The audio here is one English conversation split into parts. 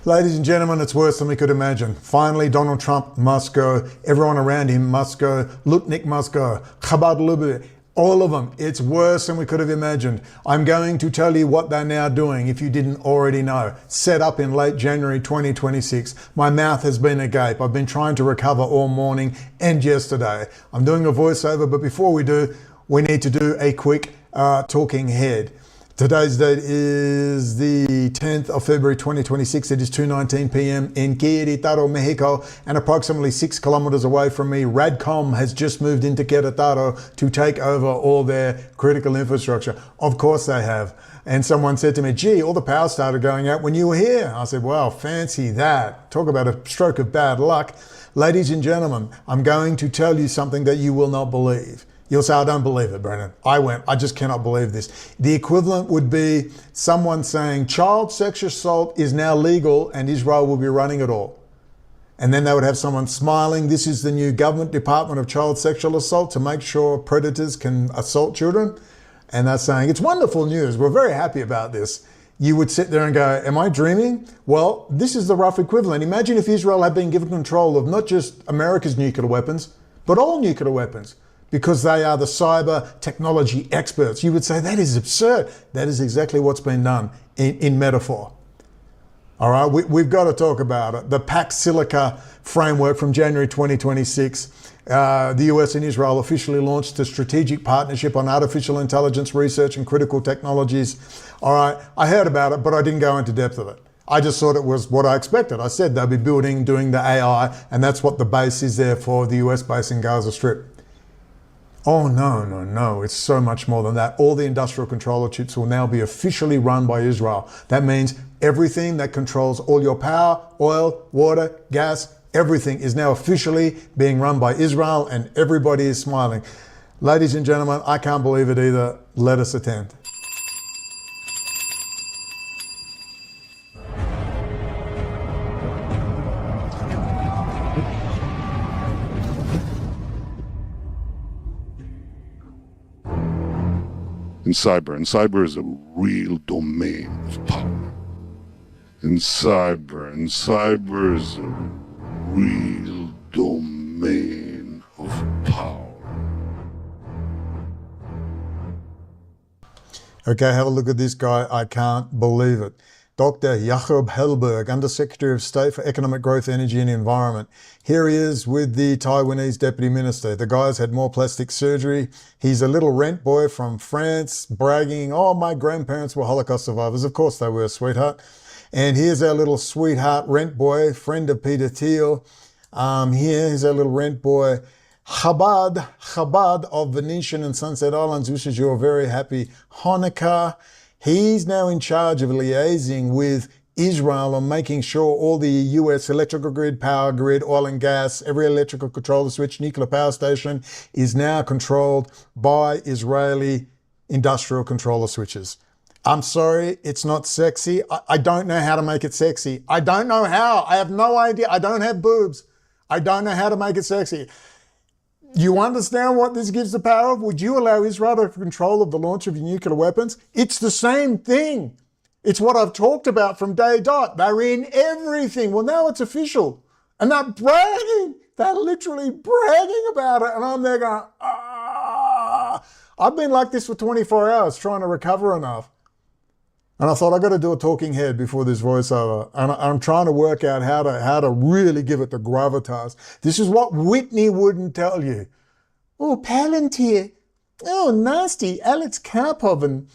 Ladies and gentlemen, it's worse than we could imagine. Finally, Donald Trump must go. Everyone around him must go. Lutnick must go. Chabad Lubavitch, all of them. It's worse than we could have imagined. I'm going to tell you what they're now doing if you didn't already know. Set up in late January 2026. My mouth has been agape. I've been trying to recover all morning and yesterday. I'm doing a voiceover, but before we do, we need to do a quick talking head. Today's date is the 10th of February 2026. It is 2:19 p.m. in Querétaro, Mexico, and approximately 6 kilometers away from me, Radcom has just moved into Querétaro to take over all their critical infrastructure. Of course they have. And someone said to me, gee, all the power started going out when you were here. I said, well, fancy that. Talk about a stroke of bad luck. Ladies and gentlemen, I'm going to tell you something that you will not believe. You'll say, I don't believe it, Brennan. I just cannot believe this. The equivalent would be someone saying child sexual assault is now legal and Israel will be running it all. And then they would have someone smiling. This is the new government Department of Child Sexual Assault to make sure predators can assault children. And they're saying, it's wonderful news. We're very happy about this. You would sit there and go, am I dreaming? Well, this is the rough equivalent. Imagine if Israel had been given control of not just America's nuclear weapons, but all nuclear weapons, because they are the cyber technology experts. You would say, that is absurd. That is exactly what's been done in metaphor. All right, we've got to talk about it. The Pax Silica framework from January 2026. The US and Israel officially launched a strategic partnership on artificial intelligence research and critical technologies. All right, I heard about it, but I didn't go into depth of it. I just thought it was what I expected. I said they'll be doing the AI, and that's what the base is there for, the US base in Gaza Strip. Oh, no. It's so much more than that. All the industrial controller chips will now be officially run by Israel. That means everything that controls all your power, oil, water, gas, everything is now officially being run by Israel, and everybody is smiling. Ladies and gentlemen, I can't believe it either. Let us attend. In cyber is a real domain of power. In cyber is a real domain of power. Okay, have a look at this guy. I can't believe it. Dr. Jacob Hellberg, Undersecretary of State for Economic Growth, Energy and Environment. Here he is with the Taiwanese Deputy Minister. The guy's had more plastic surgery. He's a little rent boy from France, bragging, oh, my grandparents were Holocaust survivors. Of course they were, sweetheart. And here's our little sweetheart rent boy, friend of Peter Thiel. Here's our little rent boy, Chabad of Venetian and Sunset Islands, wishes you a very happy Hanukkah. He's now in charge of liaising with Israel on making sure all the US electrical grid, power grid, oil and gas, every electrical controller switch, nuclear power station is now controlled by Israeli industrial controller switches. I'm sorry, it's not sexy. I don't know how to make it sexy. I don't know how. I have no idea. I don't have boobs. I don't know how to make it sexy. You understand what this gives the power of? Would you allow Israel to have control of the launch of your nuclear weapons? It's the same thing. It's what I've talked about from day dot. They're in everything. Well, now it's official. And they're bragging. They're literally bragging about it. And I'm there going, ah. I've been like this for 24 hours trying to recover enough. And I thought, I've got to do a talking head before this voiceover. And I'm trying to work out how to really give it the gravitas. This is what Whitney wouldn't tell you. Oh, Palantir. Oh, nasty. Alex Karpov and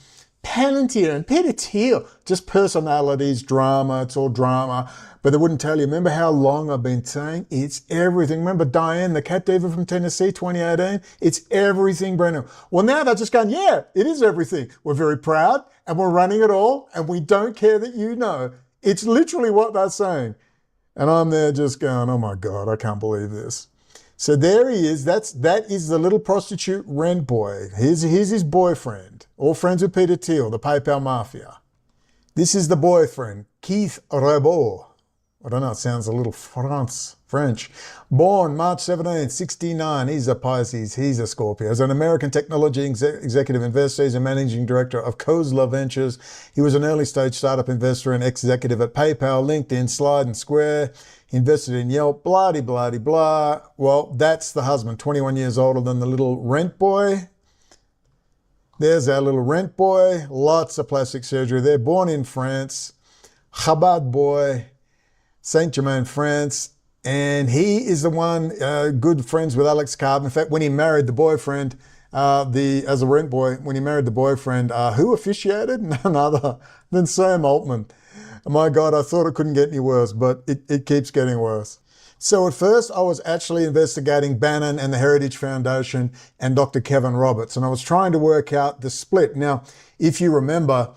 Palantir and Peter Thiel. Just personalities, drama. It's all drama. But they wouldn't tell you. Remember how long I've been saying? It's everything. Remember Diane, the cat diva from Tennessee, 2018? It's everything, Brennan. Well, now they're just going, yeah, it is everything. We're very proud and we're running it all and we don't care that you know. It's literally what they're saying. And I'm there just going, oh my God, I can't believe this. So there he is. That is the little prostitute rent boy. Here's his boyfriend. All friends with Peter Thiel, the PayPal Mafia. This is the boyfriend, Keith Rabois. I don't know, it sounds a little French. Born March 17, 69. He's a Pisces, he's a Scorpio. He's an American technology executive investor. He's a managing director of Kozla Ventures. He was an early stage startup investor and executive at PayPal, LinkedIn, Slide and Square. He invested in Yelp, blah, blah, blah, blah. Well, that's the husband, 21 years older than the little rent boy. There's our little rent boy. Lots of plastic surgery there. Born in France. Chabad boy. Saint-Germain, France. And he is the one good friends with Alex Carbon. In fact, when he married the boyfriend, as a rent boy, when he married the boyfriend, who officiated? None other than Sam Altman. My God, I thought it couldn't get any worse, but it keeps getting worse. So at first, I was actually investigating Bannon and the Heritage Foundation and Dr. Kevin Roberts, and I was trying to work out the split. Now, if you remember,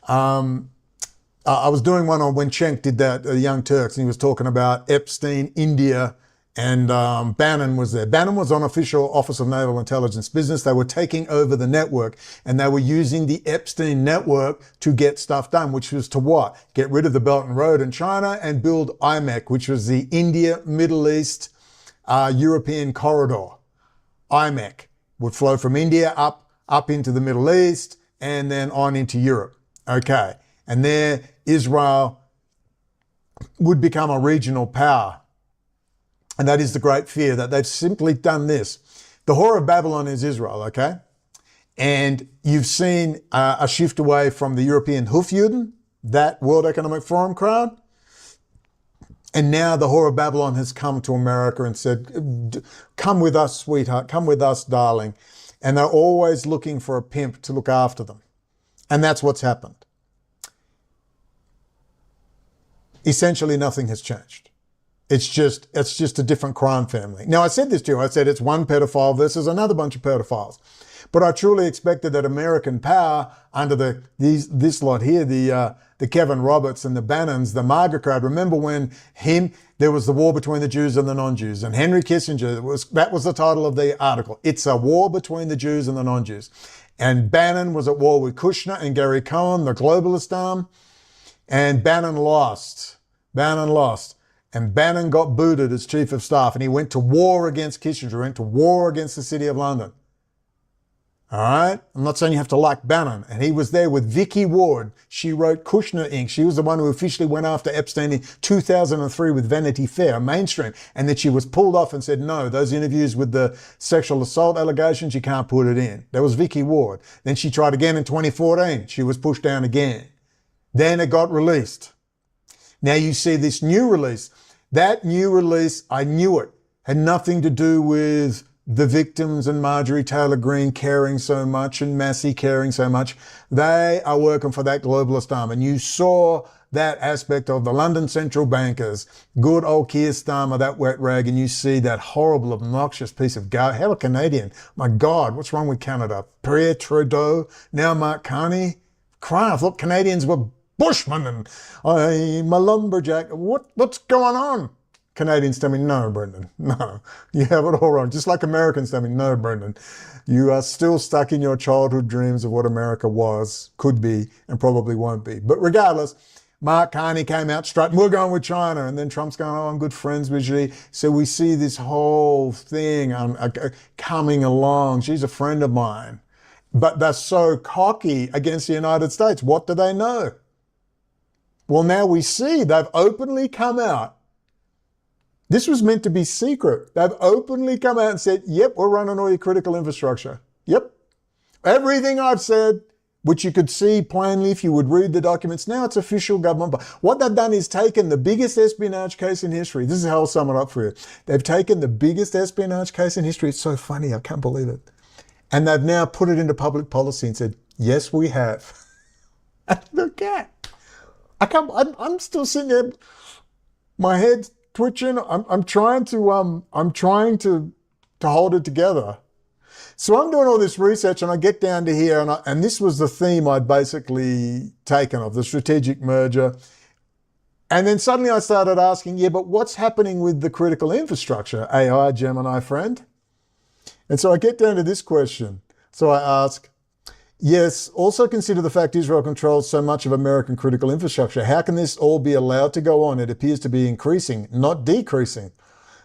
I was doing one on when Cenk did that, Young Turks, and he was talking about Epstein, India, and Bannon was there. Bannon was on official Office of Naval Intelligence business. They were taking over the network, and they were using the Epstein network to get stuff done, which was to what? Get rid of the Belt and Road in China and build IMEC, which was the India, Middle East, European corridor. IMEC would flow from India up into the Middle East and then on into Europe. Okay. And there, Israel would become a regional power. And that is the great fear, that they've simply done this. The whore of Babylon is Israel, okay? And you've seen a shift away from the European Hofjuden, that World Economic Forum crowd. And now the whore of Babylon has come to America and said, come with us, sweetheart, come with us, darling. And they're always looking for a pimp to look after them. And that's what's happened. Essentially, nothing has changed. It's just a different crime family. Now, I said this to you. I said it's one pedophile versus another bunch of pedophiles. But I truly expected that American power under this lot here, the Kevin Roberts and the Bannons, the MAGA crowd. Remember when there was the war between the Jews and the non-Jews, and Henry Kissinger, that was the title of the article. It's a war between the Jews and the non-Jews. And Bannon was at war with Kushner and Gary Cohn, the globalist arm, and Bannon lost. Bannon lost. And Bannon got booted as chief of staff, and he went to war against Kissinger, went to war against the City of London. All right? I'm not saying you have to like Bannon. And he was there with Vicky Ward. She wrote Kushner Inc. She was the one who officially went after Epstein in 2003 with Vanity Fair, mainstream. And then she was pulled off and said, no, those interviews with the sexual assault allegations, you can't put it in. That was Vicky Ward. Then she tried again in 2014. She was pushed down again. Then it got released. Now you see this new release. That new release, I knew it, had nothing to do with the victims and Marjorie Taylor Greene caring so much and Massey caring so much. They are working for that globalist arm. And you saw that aspect of the London central bankers, good old Keir Starmer, that wet rag, and you see that horrible, obnoxious piece of garbage. Hell, a Canadian. My God, what's wrong with Canada? Pierre Trudeau, now Mark Carney. Crying, I thought Canadians were Bushmen and I'm a lumberjack. What's going on? Canadians tell me, no, Brendan, no. You have it all wrong. Just like Americans tell me, no, Brendan. You are still stuck in your childhood dreams of what America was, could be, and probably won't be. But regardless, Mark Carney came out straight, we're going with China. And then Trump's going, oh, I'm good friends with Xi. So we see this whole thing coming along. She's a friend of mine. But they're so cocky against the United States. What do they know? Well, now we see they've openly come out. This was meant to be secret. They've openly come out and said, yep, we're running all your critical infrastructure. Yep. Everything I've said, which you could see plainly if you would read the documents. Now it's official government. But what they've done is taken the biggest espionage case in history. This is how I'll sum it up for you. They've taken the biggest espionage case in history. It's so funny. I can't believe it. And they've now put it into public policy and said, yes, we have. Look at. I'm still sitting there, my head's twitching. I'm trying to hold it together. So I'm doing all this research and I get down to here and this was the theme I'd basically taken of the strategic merger. And then suddenly I started asking, yeah, but what's happening with the critical infrastructure, AI, Gemini friend? And so I get down to this question. So I ask, Yes, also consider the fact Israel controls so much of American critical infrastructure. How can this all be allowed to go on? It appears to be increasing, not decreasing.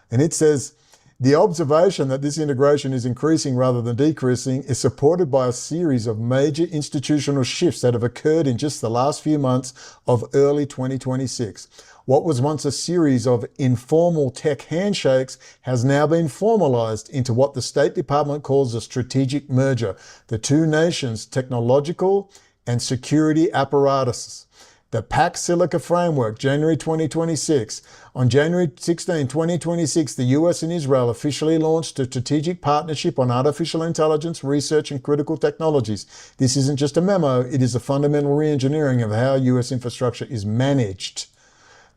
And it says, the observation that this integration is increasing rather than decreasing is supported by a series of major institutional shifts that have occurred in just the last few months of early 2026. What was once a series of informal tech handshakes has now been formalized into what the State Department calls a strategic merger, the two nations' technological and security apparatuses. The Pax Silica Framework, January 2026. On January 16, 2026, the US and Israel officially launched a strategic partnership on artificial intelligence, research, and critical technologies. This isn't just a memo, it is a fundamental re-engineering of how US infrastructure is managed.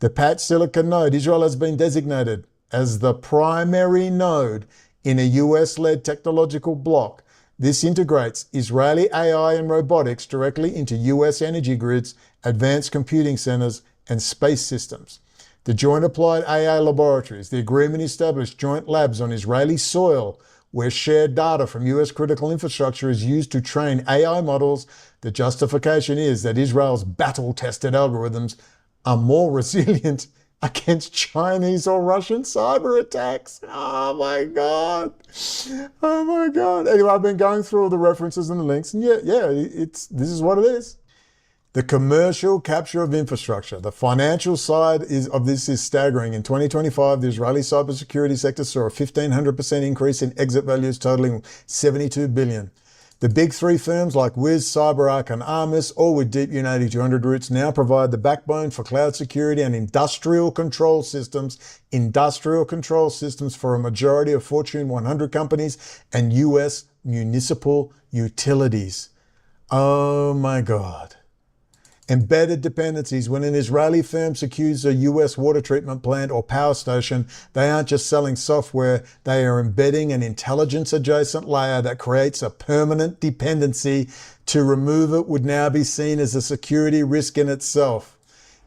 The Pax Silica node, Israel has been designated as the primary node in a US-led technological bloc. This integrates Israeli AI and robotics directly into US energy grids, advanced computing centers, and space systems. The Joint Applied AI Laboratories, the agreement established joint labs on Israeli soil where shared data from US critical infrastructure is used to train AI models. The justification is that Israel's battle-tested algorithms are more resilient against Chinese or Russian cyber attacks. Oh my God. Oh my God. Anyway, I've been going through all the references and the links, and this is what it is. The commercial capture of infrastructure. The financial side of this is staggering. In 2025, the Israeli cybersecurity sector saw a 1,500% increase in exit values totaling $72 billion. The big three firms like Wiz, CyberArk, and Armis, all with deep UN 8200 roots, now provide the backbone for cloud security and industrial control systems for a majority of Fortune 100 companies and US municipal utilities. Oh my God. Embedded dependencies. When an Israeli firm secures a US water treatment plant or power station, they aren't just selling software, they are embedding an intelligence adjacent layer that creates a permanent dependency. To remove it would now be seen as a security risk in itself.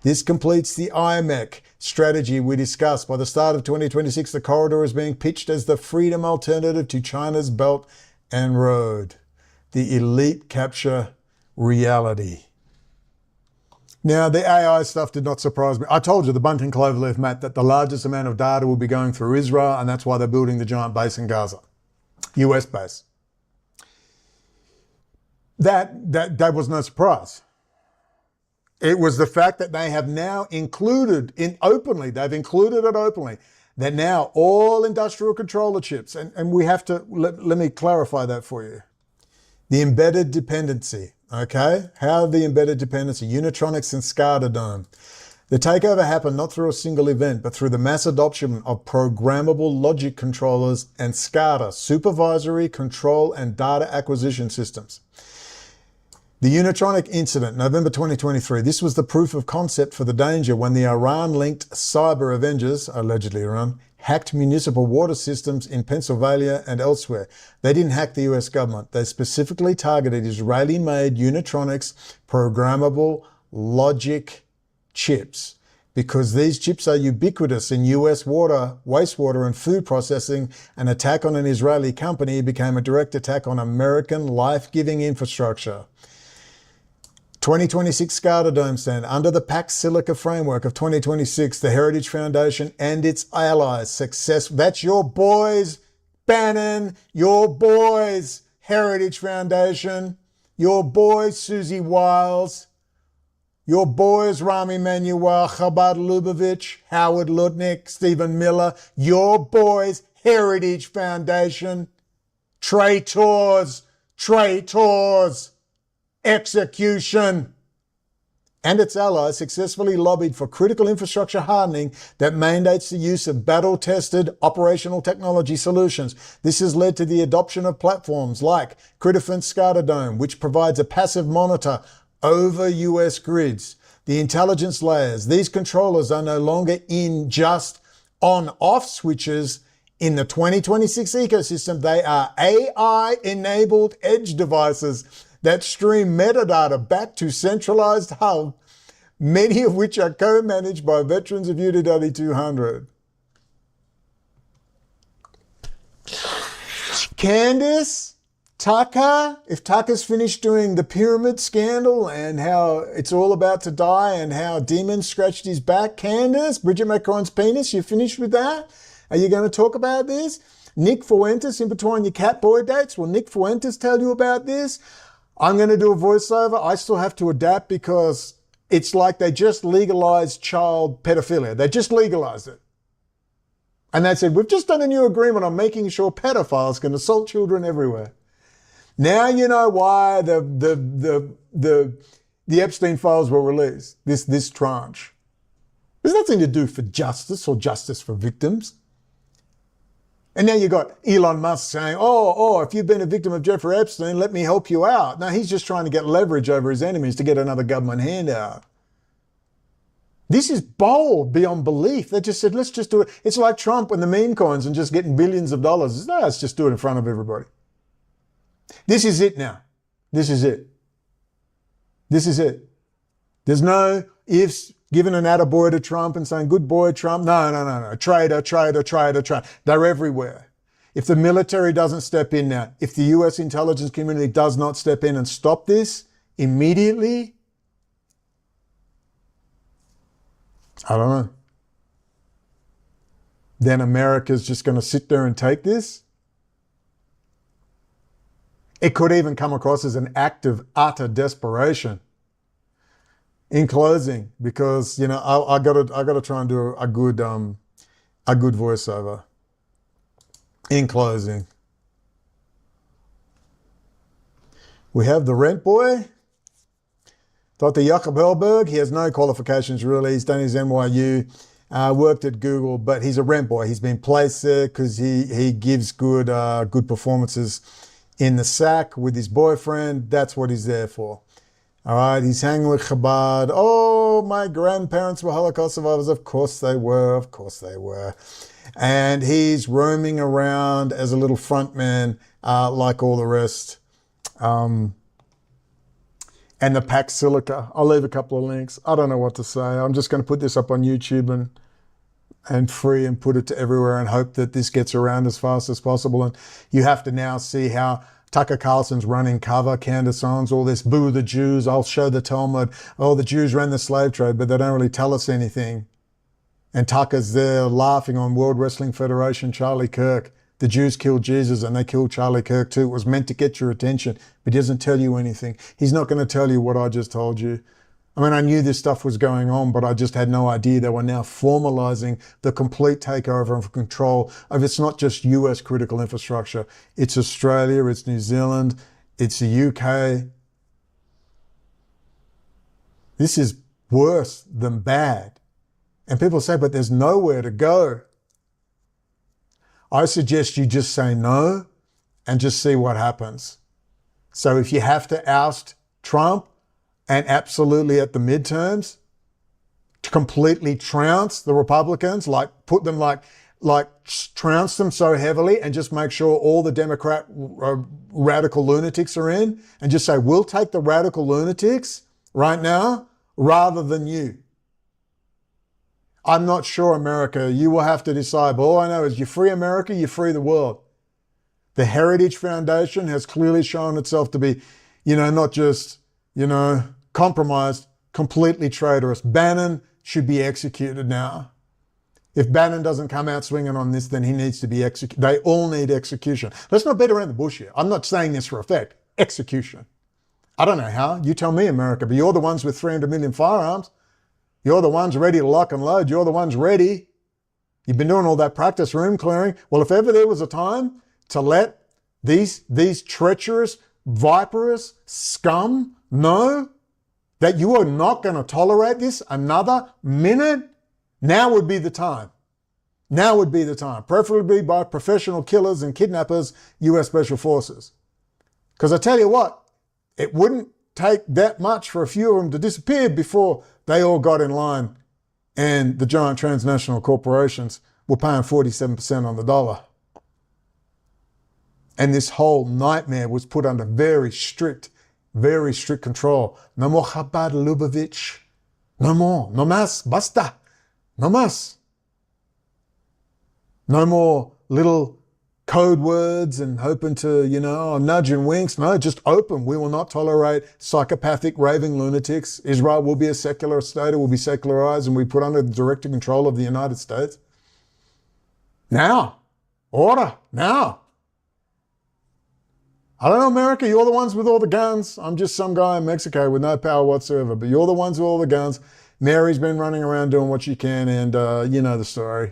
This completes the IMEC strategy we discussed. By the start of 2026, the corridor is being pitched as the freedom alternative to China's Belt and Road. The elite capture reality. Now, the AI stuff did not surprise me. I told you, the Bunting Cloverleaf map, that the largest amount of data will be going through Israel, and that's why they're building the giant base in Gaza. US base. That was no surprise. It was the fact that they have now included it openly, that now all industrial controller chips, and we have to, let me clarify that for you. The embedded dependency. Okay, how the embedded dependency, Unitronics and SCADA Dome. The takeover happened not through a single event, but through the mass adoption of programmable logic controllers and SCADA, supervisory control and data acquisition systems. The Unitronic incident, November 2023, this was the proof of concept for the danger when the Iran-linked cyber Avengers, allegedly Iran, hacked municipal water systems in Pennsylvania and elsewhere. They didn't hack the US government. They specifically targeted Israeli-made Unitronics programmable logic chips, because these chips are ubiquitous in US water, wastewater, and food processing. An attack on an Israeli company became a direct attack on American life-giving infrastructure. 2026 SCADA Dome stand. Under the Pax Silica framework of 2026, the Heritage Foundation and its allies that's your boys, Bannon, your boys, Heritage Foundation, your boys, Susie Wiles, your boys, Rami Manuel, Chabad Lubavitch, Howard Lutnick, Stephen Miller, your boys, Heritage Foundation, traitors, execution, and its allies successfully lobbied for critical infrastructure hardening that mandates the use of battle-tested operational technology solutions. This has led to the adoption of platforms like Critofence SCADA Dome, which provides a passive monitor over US grids. The intelligence layers, these controllers are no longer in just on-off switches. In the 2026 ecosystem, they are AI-enabled edge devices that stream metadata back to centralized hub, many of which are co-managed by veterans of UDW 200. Candace, Tucker, if Tucker's finished doing the pyramid scandal and how it's all about to die and how demons scratched his back, Candace, Bridget Macron's penis, you finished with that? Are you going to talk about this? Nick Fuentes, in between your cat boy dates, will Nick Fuentes tell you about this? I'm going to do a voiceover. I still have to adapt because it's like they just legalized child pedophilia. They just legalized it. And they said, we've just done a new agreement on making sure pedophiles can assault children everywhere. Now you know why the Epstein files were released, this tranche. There's nothing to do for justice or justice for victims. And now you got Elon Musk saying, oh, if you've been a victim of Jeffrey Epstein, let me help you out. Now he's just trying to get leverage over his enemies to get another government handout. This is bold beyond belief. They just said, let's just do it. It's like Trump and the meme coins and just getting billions of dollars. No, let's just do it in front of everybody. This is it now. This is it. This is it. There's no ifs, giving an attaboy to Trump and saying, good boy, Trump. No. Traitor. They're everywhere. If the military doesn't step in now, if the US intelligence community does not step in and stop this immediately, I don't know. Then America's just going to sit there and take this? It could even come across as an act of utter desperation. In closing, because I gotta try and do a good voiceover. In closing, we have the rent boy, Dr. Jakob Hellberg. He has no qualifications really. He's done his NYU, worked at Google, but he's a rent boy. He's been placed there because he gives good performances in the sack with his boyfriend. That's what he's there for. All right, he's hanging with Chabad. Oh, my grandparents were Holocaust survivors. Of course they were. Of course they were. And he's roaming around as a little front man like all the rest. And the Pax Silica. I'll leave a couple of links. I don't know what to say. I'm just going to put this up on YouTube and free and put it to everywhere and hope that this gets around as fast as possible. And you have to now see how Tucker Carlson's running cover, Candace Owens, all this, boo the Jews, I'll show the Talmud. Oh, the Jews ran the slave trade, but they don't really tell us anything. And Tucker's there laughing on World Wrestling Federation, Charlie Kirk. The Jews killed Jesus and they killed Charlie Kirk too. It was meant to get your attention, but he doesn't tell you anything. He's not going to tell you what I just told you. I mean, I knew this stuff was going on, but I just had no idea they were now formalizing the complete takeover and control of, it's not just US critical infrastructure. It's Australia, it's New Zealand, it's the UK. This is worse than bad. And people say, but there's nowhere to go. I suggest you just say no and just see what happens. So if you have to oust Trump, and absolutely at the midterms, to completely trounce the Republicans, put them trounce them so heavily and just make sure all the Democrat radical lunatics are in and just say, we'll take the radical lunatics right now rather than you. I'm not sure, America. You will have to decide. But all I know is you free America, you free the world. The Heritage Foundation has clearly shown itself to be, not just, compromised, completely traitorous. Bannon should be executed now. If Bannon doesn't come out swinging on this, then he needs to be executed. They all need execution. Let's not beat around the bush here. I'm not saying this for effect. Execution. I don't know how. You tell me, America, but you're the ones with 300 million firearms. You're the ones ready to lock and load. You're the ones ready. You've been doing all that practice room clearing. Well, if ever there was a time to let these treacherous, viperous scum know that you are not going to tolerate this another minute, now would be the time. Now would be the time. Preferably by professional killers and kidnappers, US Special Forces. Because I tell you what, it wouldn't take that much for a few of them to disappear before they all got in line and the giant transnational corporations were paying 47% on the dollar. And this whole nightmare was put under very strict control. No more Chabad Lubavitch. No more. No más. Basta. No más. No more little code words and hoping to, nudge and winks. No, just open. We will not tolerate psychopathic, raving lunatics. Israel will be a secular state. It will be secularized and we put under the direct control of the United States. Now, order, now. I don't know, America, you're the ones with all the guns. I'm just some guy in Mexico with no power whatsoever, but you're the ones with all the guns. Mary's been running around doing what she can, and you know the story.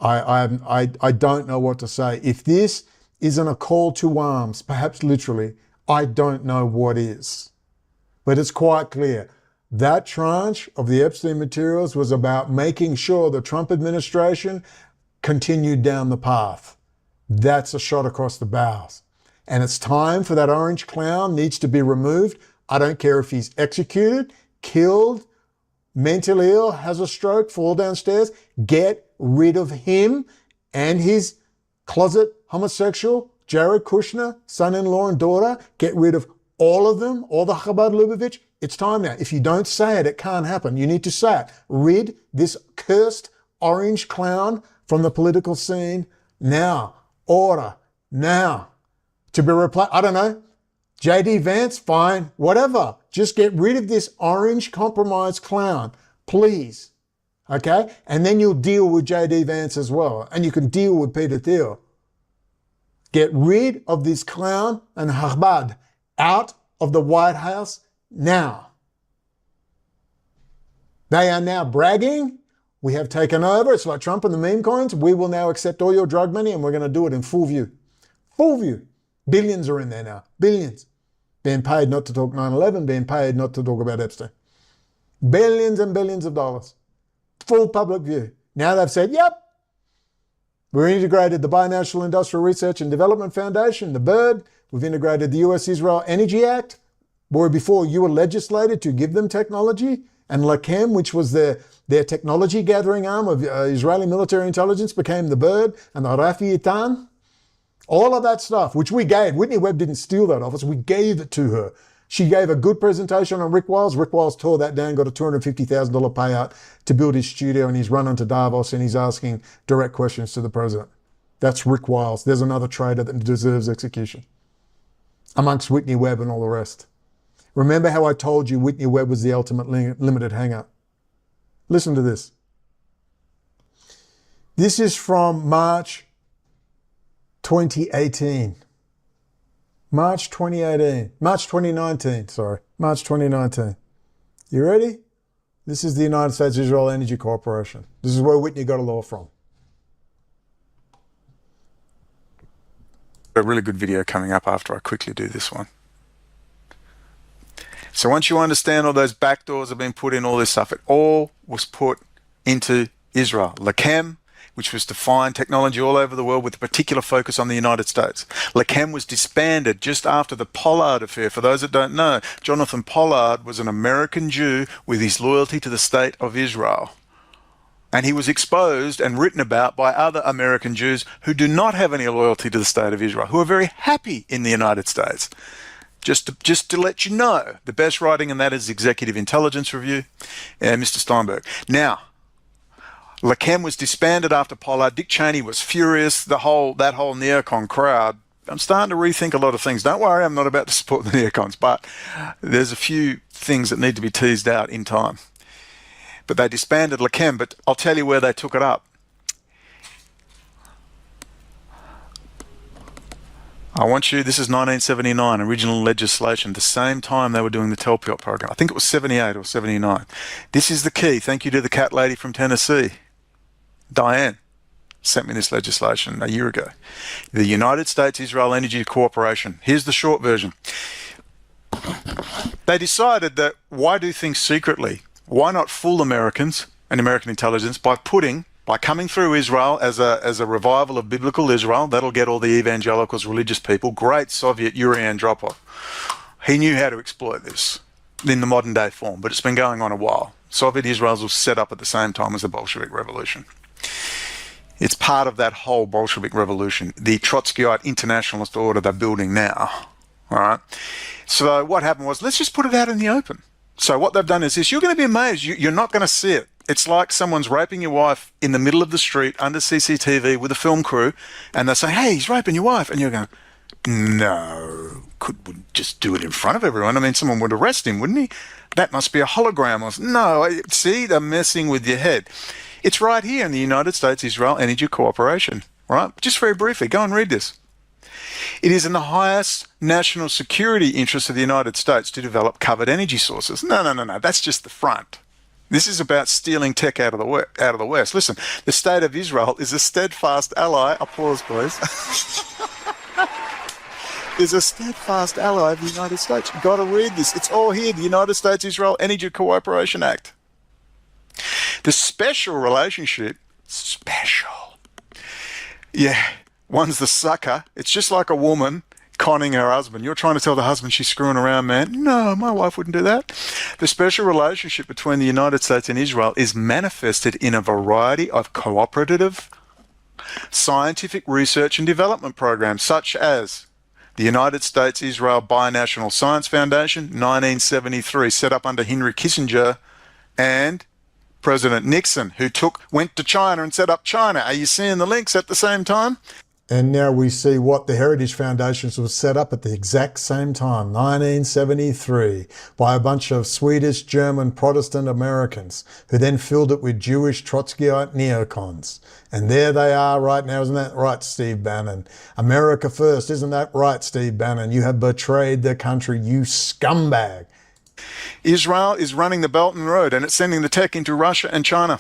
I don't know what to say. If this isn't a call to arms, perhaps literally, I don't know what is. But it's quite clear. That tranche of the Epstein materials was about making sure the Trump administration continued down the path. That's a shot across the bows. And it's time for that orange clown, needs to be removed. I don't care if he's executed, killed, mentally ill, has a stroke, fall downstairs. Get rid of him and his closet homosexual, Jared Kushner, son-in-law and daughter. Get rid of all of them, all the Chabad Lubavitch. It's time now. If you don't say it, it can't happen. You need to say it. Rid this cursed orange clown from the political scene now. Order now. To be replaced, I don't know, JD Vance, fine, whatever. Just get rid of this orange compromised clown, please. Okay? And then you'll deal with JD Vance as well. And you can deal with Peter Thiel. Get rid of this clown and Chabad out of the White House now. They are now bragging. We have taken over. It's like Trump and the meme coins. We will now accept all your drug money and we're going to do it in full view. Full view. Billions are in there now. Billions. Being paid not to talk 9/11, being paid not to talk about Epstein. Billions and billions of dollars. Full public view. Now they've said, yep, we've integrated the Binational Industrial Research and Development Foundation, the BIRD. We've integrated the US-Israel Energy Act, where before you were legislated to give them technology, and LACHEM, which was their technology gathering arm of Israeli military intelligence, became the BIRD, and the Rafi Itan. All of that stuff, which we gave. Whitney Webb didn't steal that office. We gave it to her. She gave a good presentation on Rick Wiles. Rick Wiles tore that down, got a $250,000 payout to build his studio, and he's run onto Davos and he's asking direct questions to the president. That's Rick Wiles. There's another traitor that deserves execution, amongst Whitney Webb and all the rest. Remember how I told you Whitney Webb was the ultimate limited hangout? Listen to this. This is from March 2018. March 2019, sorry. March 2019. You ready? This is the United States Israel Energy Corporation. This is where Whitney got a law from. A really good video coming up after I quickly do this one. So once you understand all those backdoors have been put in, all this stuff, it all was put into Israel. LACHEM, which was to find technology all over the world with a particular focus on the United States. LACHEM was disbanded just after the Pollard affair. For those that don't know, Jonathan Pollard was an American Jew with his loyalty to the state of Israel. And he was exposed and written about by other American Jews who do not have any loyalty to the state of Israel, who are very happy in the United States. Just to let you know, the best writing in that is Executive Intelligence Review, Mr. Steinberg. Now, LACHEM was disbanded after Pollard. Dick Cheney was furious. That whole neocon crowd. I'm starting to rethink a lot of things. Don't worry, I'm not about to support the neocons, but there's a few things that need to be teased out in time. But they disbanded LACHEM, but I'll tell you where they took it up. This is 1979, original legislation, the same time they were doing the Telpiot program. I think it was 78 or 79. This is the key. Thank you to the cat lady from Tennessee. Diane sent me this legislation a year ago. The United States Israel Energy Corporation. Here's the short version. They decided that why do things secretly? Why not fool Americans and American intelligence by coming through Israel as a revival of biblical Israel? That'll get all the evangelicals, religious people. Great Soviet Yuri Andropov. He knew how to exploit this in the modern day form, but it's been going on a while. Soviet Israel was set up at the same time as the Bolshevik Revolution. It's part of that whole Bolshevik Revolution, the Trotskyite internationalist order they're building now. All right. So what happened was, let's just put it out in the open. So what they've done is this. You're going to be amazed. You're not going to see it. It's like someone's raping your wife in the middle of the street under CCTV with a film crew, and they're saying, hey, he's raping your wife. And you're going, no, would just do it in front of everyone. I mean, someone would arrest him, wouldn't he? That must be a hologram. No, see, they're messing with your head. It's right here in the United States-Israel Energy Cooperation, right? Just very briefly, go and read this. It is in the highest national security interest of the United States to develop covered energy sources. No. That's just the front. This is about stealing tech out of the West. Listen, the state of Israel is a steadfast ally. Applause, please. Is a steadfast ally of the United States. You've got to read this. It's all here. The United States-Israel Energy Cooperation Act. The special relationship, one's the sucker. It's just like a woman conning her husband. You're trying to tell the husband she's screwing around, man. No, my wife wouldn't do that. The special relationship between the United States and Israel is manifested in a variety of cooperative scientific research and development programs, such as the United States-Israel Binational Science Foundation, 1973, set up under Henry Kissinger and President Nixon, who went to China and set up China. Are you seeing the links at the same time? And now we see what the Heritage Foundations was set up at the exact same time, 1973, by a bunch of Swedish, German, Protestant Americans, who then filled it with Jewish Trotskyite neocons. And there they are right now. Isn't that right, Steve Bannon? America first. Isn't that right, Steve Bannon? You have betrayed the country, you scumbag. Israel is running the Belt and Road, and it's sending the tech into Russia and China.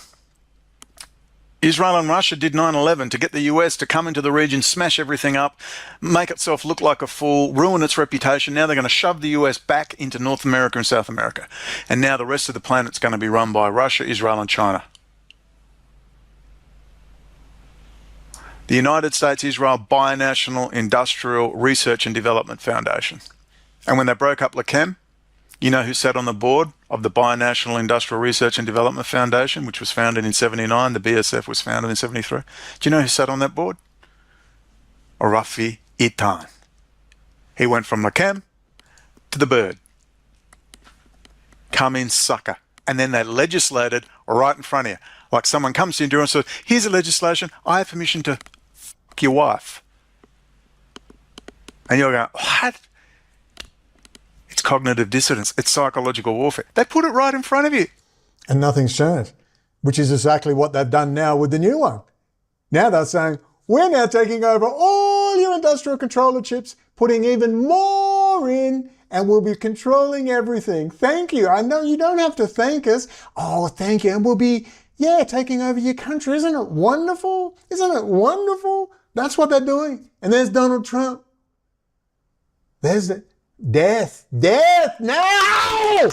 Israel and Russia did 9/11 to get the US to come into the region, smash everything up, make itself look like a fool, ruin its reputation. Now they're going to shove the US back into North America and South America. And now the rest of the planet's going to be run by Russia, Israel, and China. The United States-Israel Binational Industrial Research and Development Foundation. And when they broke up LACHEM, you know who sat on the board of the Binational Industrial Research and Development Foundation, which was founded in 79. The BSF was founded in 73. Do you know who sat on that board? Rafi Eitan. He went from LACHEM to the bird. Come in, sucker. And then they legislated right in front of you. Like someone comes to you and says, here's a legislation, I have permission to f*** your wife. And you're going, what? It's cognitive dissonance. It's psychological warfare. They put it right in front of you. And nothing's changed, which is exactly what they've done now with the new one. Now they're saying, we're now taking over all your industrial controller chips, putting even more in, and we'll be controlling everything. Thank you. I know you don't have to thank us. Oh, thank you. And we'll be, taking over your country. Isn't it wonderful? Isn't it wonderful? That's what they're doing. And there's Donald Trump. There's the death now!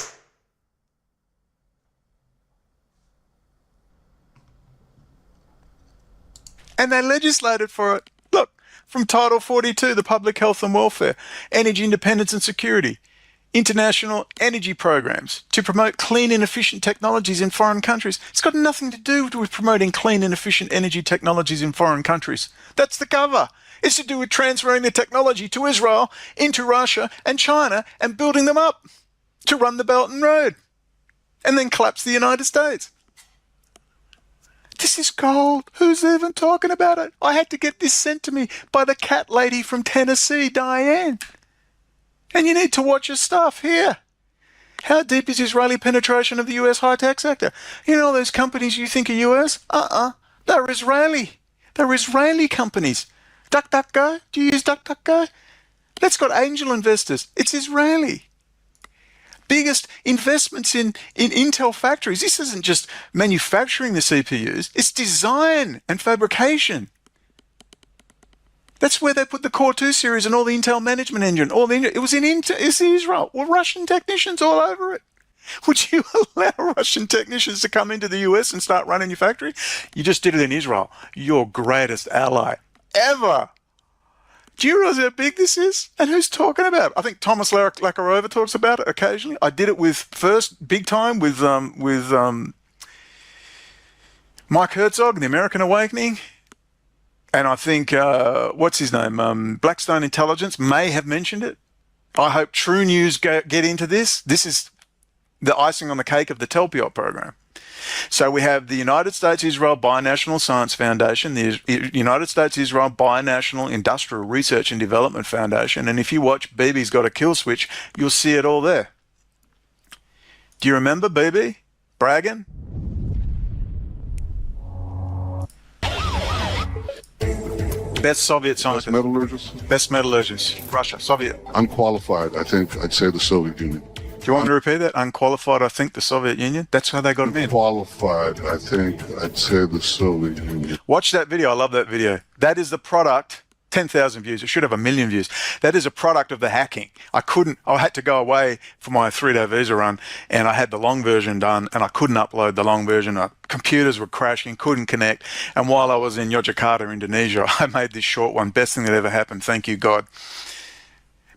And they legislated for it. Look, from Title 42, the Public Health and Welfare, Energy Independence and Security, international energy programs to promote clean and efficient technologies in foreign countries. It's got nothing to do with promoting clean and efficient energy technologies in foreign countries. That's the cover. It's to do with transferring the technology to Israel, into Russia and China, and building them up to run the Belt and Road, and then collapse the United States. This is gold. Who's even talking about it? I had to get this sent to me by the cat lady from Tennessee, Diane. And you need to watch your stuff here. How deep is Israeli penetration of the US high-tech sector? You know those companies you think are US? They're Israeli. They're Israeli companies. DuckDuckGo? Do you use DuckDuckGo? That's got angel investors. It's Israeli. Biggest investments in Intel factories. This isn't just manufacturing the CPUs. It's design and fabrication. That's where they put the Core 2 series and all the Intel management engine. It was in Israel. Well, Russian technicians all over it. Would you allow Russian technicians to come into the US and start running your factory? You just did it in Israel. Your greatest ally ever. Do you realize how big this is? And who's talking about it? I think Thomas Lakarova talks about it occasionally. I did it first big time with Mike Herzog, The American Awakening. And I think, what's his name? Blackstone Intelligence may have mentioned it. I hope True News get into this. This is the icing on the cake of the Telpiot program. So we have the United States-Israel Binational Science Foundation, the United States-Israel Binational Industrial Research and Development Foundation, and if you watch Bibi's Got a Kill Switch, you'll see it all there. Do you remember Bibi bragging? Best Soviet scientist. Metallurgist? Best metallurgist. Russia, Soviet. Unqualified, I think I'd say the Soviet Union. Do you want me to repeat that? Unqualified, I think the Soviet Union. That's how they got him in. Qualified, I think I'd say the Soviet Union. Watch that video. I love that video. That is the product. 10,000 views. It should have 1 million views. That is a product of the hacking. I had to go away for my 3-day visa run, and I had the long version done, and I couldn't upload the long version. Computers were crashing, couldn't connect. And while I was in Yogyakarta, Indonesia, I made this short one. Best thing that ever happened. Thank you, God.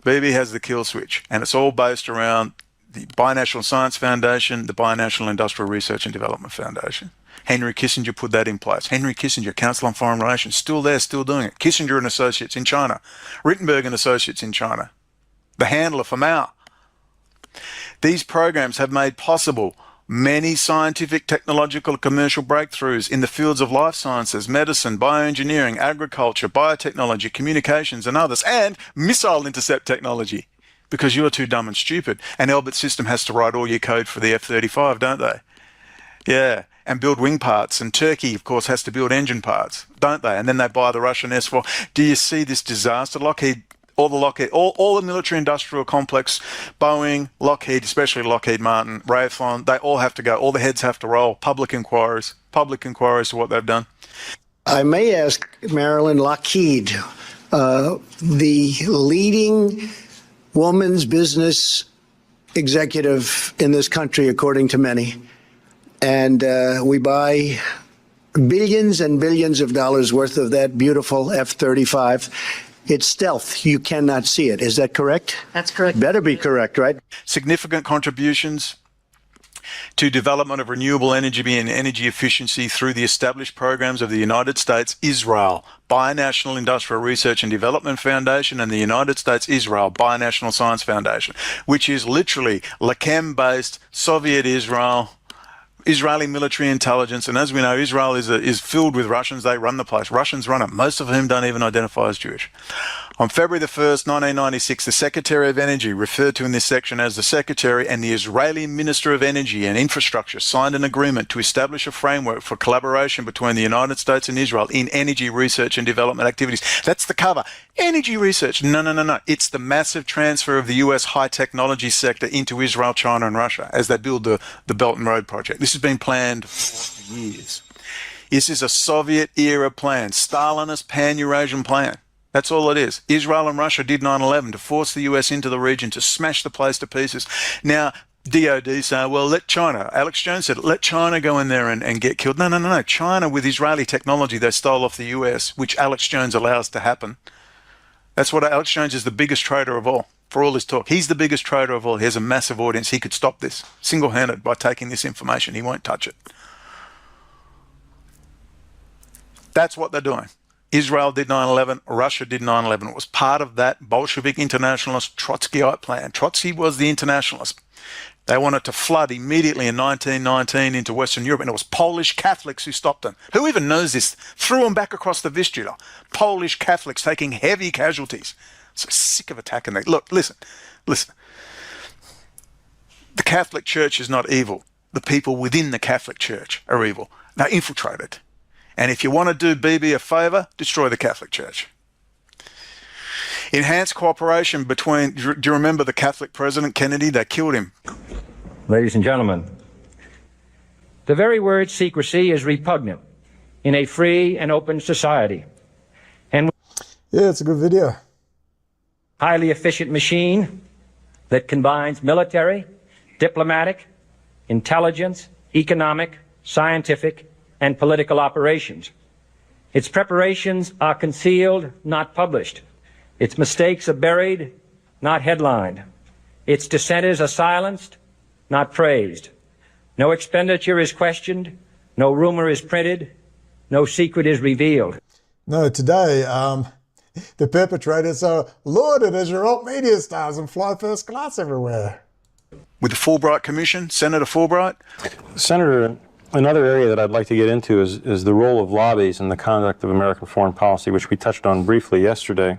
Bibi has the kill switch, and it's all based around the Binational Science Foundation, the Binational Industrial Research and Development Foundation. Henry Kissinger put that in place. Henry Kissinger, Council on Foreign Relations, still there, still doing it. Kissinger and Associates in China. Rittenberg and Associates in China. The handler for Mao. These programs have made possible many scientific, technological, and commercial breakthroughs in the fields of life sciences, medicine, bioengineering, agriculture, biotechnology, communications, and others, and missile intercept technology. Because you're too dumb and stupid. And Elbit System has to write all your code for the F-35, don't they? Yeah. And build wing parts. And Turkey, of course, has to build engine parts, don't they? And then they buy the Russian S-4. Do you see this disaster? Lockheed, all the military industrial complex, Boeing, Lockheed, especially Lockheed Martin, Raytheon, they all have to go. All the heads have to roll. Public inquiries to what they've done. I may ask Marilyn Lockheed, the leading woman's business executive in this country, according to many. And we buy billions and billions of dollars worth of that beautiful F-35. It's stealth. You cannot see it. Is that correct? That's correct. Better be correct, right? Significant contributions to development of renewable energy and energy efficiency through the established programs of the United States-Israel Binational Industrial Research and Development Foundation and the United States-Israel Binational Science Foundation, which is literally Lakem-based Soviet Israel, Israeli military intelligence. And as we know, Israel is filled with Russians. They run the place. Russians run it, most of whom don't even identify as Jewish. On February the 1st, 1996, the Secretary of Energy, referred to in this section as the Secretary, and the Israeli Minister of Energy and Infrastructure signed an agreement to establish a framework for collaboration between the United States and Israel in energy research and development activities. That's the cover. Energy research. No. It's the massive transfer of the US high technology sector into Israel, China, and Russia as they build the Belt and Road project. This has been planned for years. This is a Soviet-era plan, Stalinist pan-Eurasian plan. That's all it is. Israel and Russia did 9/11 to force the US into the region, to smash the place to pieces. Now, DOD say, well, let China, Alex Jones said, let China go in there and get killed. No. China, with Israeli technology they stole off the US, which Alex Jones allows to happen. That's what Alex Jones is, the biggest trader of all. For all his talk, he's the biggest trader of all. He has a massive audience. He could stop this single-handed by taking this information. He won't touch it. That's what they're doing. Israel did 9/11, Russia did 9/11. It was part of that Bolshevik internationalist Trotskyite plan. Trotsky was the internationalist. They wanted to flood immediately in 1919 into Western Europe, and it was Polish Catholics who stopped them. Who even knows this? Threw them back across the Vistula. Polish Catholics taking heavy casualties. So sick of attacking them. Look, listen. The Catholic Church is not evil. The people within the Catholic Church are evil. They're infiltrated. And if you want to do Bibi a favor, destroy the Catholic Church. Enhanced cooperation between, do you remember the Catholic President Kennedy? They killed him. Ladies and gentlemen, the very word secrecy is repugnant in a free and open society. And Yeah, it's a good video. highly efficient machine that combines military, diplomatic, intelligence, economic, scientific, and political operations. Its preparations are concealed, not published. Its mistakes are buried, not headlined. Its dissenters are silenced, not praised. No expenditure is questioned, no rumor is printed, no secret is revealed. No, today, the perpetrators are lauded as your alt media stars and fly first class everywhere. With the Fulbright Commission, Senator Fulbright. Senator, Another area that I'd like to get into is the role of lobbies in the conduct of American foreign policy, which we touched on briefly yesterday.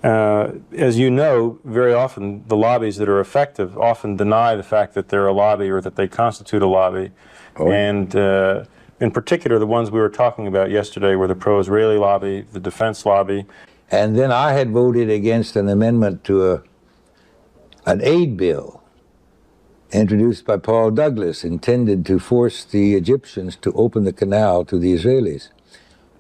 As you know, very often the lobbies that are effective often deny the fact that they're a lobby or that they constitute a lobby. Oh. And in particular, the ones we were talking about yesterday were the pro-Israeli lobby, the defense lobby. And then I had voted against an amendment to an aid bill introduced by Paul Douglas, intended to force the Egyptians to open the canal to the Israelis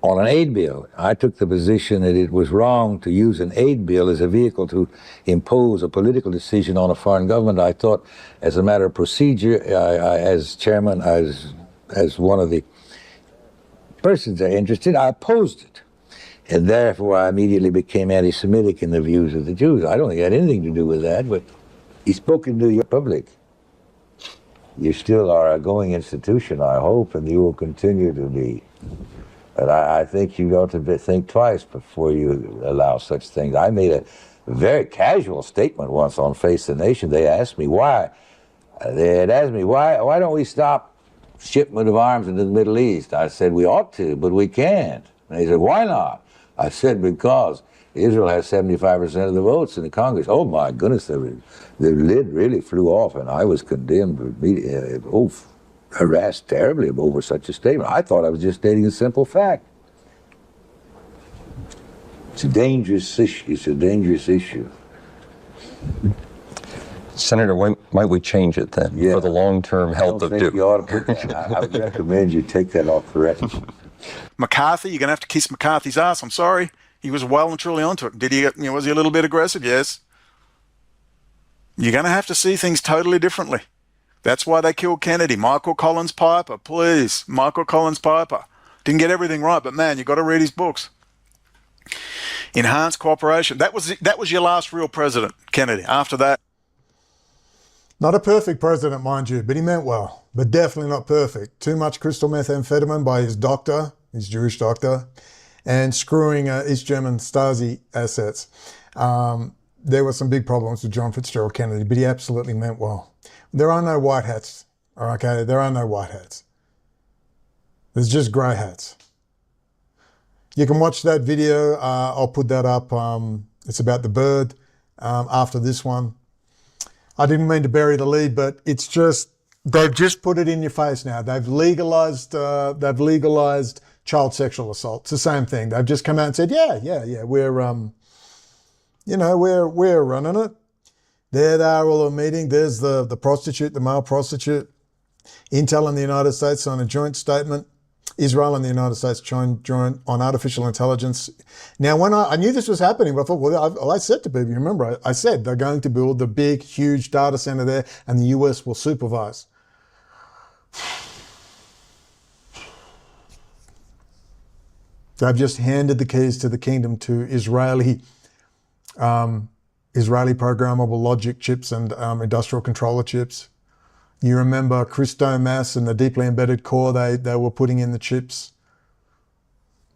on an aid bill. I took the position that it was wrong to use an aid bill as a vehicle to impose a political decision on a foreign government. I thought, as a matter of procedure, as chairman, as one of the persons interested, I opposed it. And therefore, I immediately became anti-Semitic in the views of the Jews. I don't think it had anything to do with that, but he spoke into the public. You still are a going institution, I hope, and you will continue to be. But I think you ought to think twice before you allow such things. I made a very casual statement once on Face the Nation. They asked me why. They had asked me, why don't we stop shipment of arms into the Middle East? I said, we ought to, but we can't. And they said, why not? I said, because Israel has 75% of the votes in the Congress. Oh my goodness, the lid really flew off, and I was condemned, harassed terribly over such a statement. I thought I was just stating a simple fact. It's a dangerous issue. It's a dangerous issue. Senator, why might we change it then for the long-term health of Duke? You ought to put that. I would recommend you take that off the record. McCarthy, you're going to have to kiss McCarthy's ass. I'm sorry. He was well and truly onto it. Did he? Was he a little bit aggressive? Yes. You're going to have to see things totally differently. That's why they killed Kennedy. Michael Collins Piper, please. Michael Collins Piper. Didn't get everything right, but man, you've got to read his books. Enhanced cooperation. That was your last real president, Kennedy. After that. Not a perfect president, mind you, but he meant well. But definitely not perfect. Too much crystal methamphetamine by his doctor, his Jewish doctor, and screwing East German Stasi assets. There were some big problems with John Fitzgerald Kennedy, but he absolutely meant well. There are no white hats, okay? There are no white hats. There's just grey hats. You can watch that video. I'll put that up. It's about the bird after this one. I didn't mean to bury the lead, but it's just, they've just put it in your face now. They've legalized child sexual assault. It's the same thing. They've just come out and said, yeah, we're running it. There they are all meeting. There's the prostitute, the male prostitute. Intel and the United States on a joint statement. Israel and the United States joint on artificial intelligence. Now, when I knew this was happening, but I thought, well, I said to people, you remember, I said they're going to build the big, huge data center there and the US will supervise. They've just handed the keys to the kingdom to Israeli programmable logic chips and industrial controller chips. You remember Christomass and the deeply embedded core they were putting in the chips.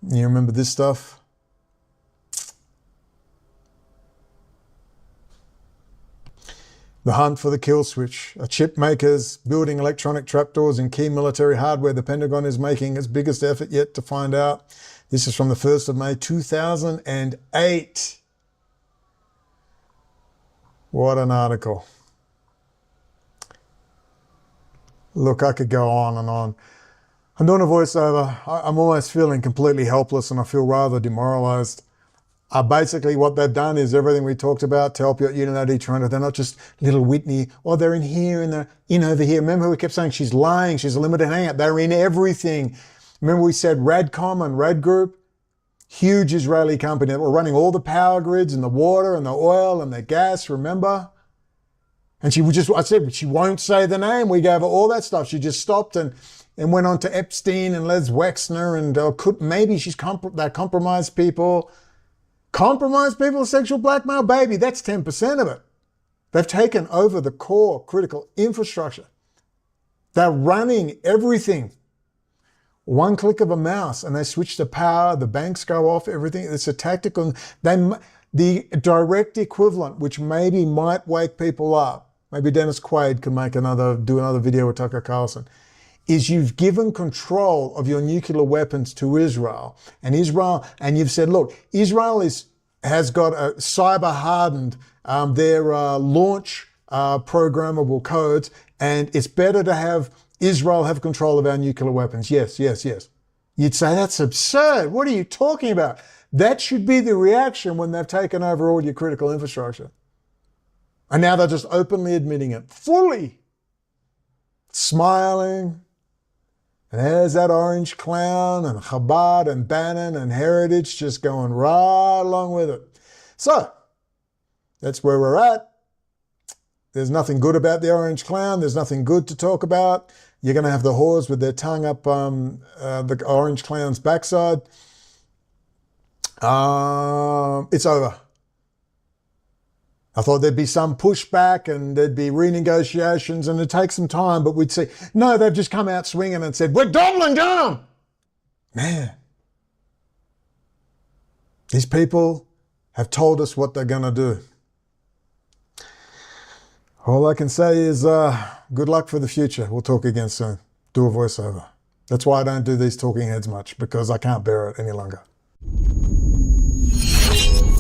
You remember this stuff? The hunt for the kill switch. A chip maker's building electronic trapdoors in key military hardware. The Pentagon is making its biggest effort yet to find out. This is from the 1st of May, 2008. What an article. Look, I could go on and on. I'm doing a voiceover. I'm almost feeling completely helpless and I feel rather demoralized. Basically what they've done is everything we talked about to help you at Unity Toronto. They're not just little Whitney, or they're in here and they're in over here. Remember we kept saying she's lying, she's a limited hangout. They're in everything. Remember we said Radcom and Rad Group? Huge Israeli company that were running all the power grids and the water and the oil and the gas, remember? And I said, she won't say the name. We gave her all that stuff. She just stopped and went on to Epstein and Les Wexner and maybe they compromised people. Compromised people, sexual blackmail, baby, that's 10% of it. They've taken over the core critical infrastructure. They're running everything. One click of a mouse and they switch the power, the banks go off, everything. It's a tactical, the direct equivalent, which maybe might wake people up. Maybe Dennis Quaid can do another video with Tucker Carlson, is you've given control of your nuclear weapons to Israel, and you've said, look, Israel has got a cyber hardened their launch programmable codes, and it's better to have Israel have control of our nuclear weapons. Yes. You'd say that's absurd. What are you talking about? That should be the reaction when they've taken over all your critical infrastructure. And now they're just openly admitting it, fully smiling. And there's that orange clown and Chabad and Bannon and Heritage just going right along with it. So that's where we're at. There's nothing good about the orange clown. There's nothing good to talk about. You're going to have the whores with their tongue up the orange clown's backside. It's over. I thought there'd be some pushback and there'd be renegotiations and it'd take some time, but we'd see, no, they've just come out swinging and said, we're doubling down. Man, these people have told us what they're going to do. All I can say is good luck for the future. We'll talk again soon. Do a voiceover. That's why I don't do these talking heads much, because I can't bear it any longer.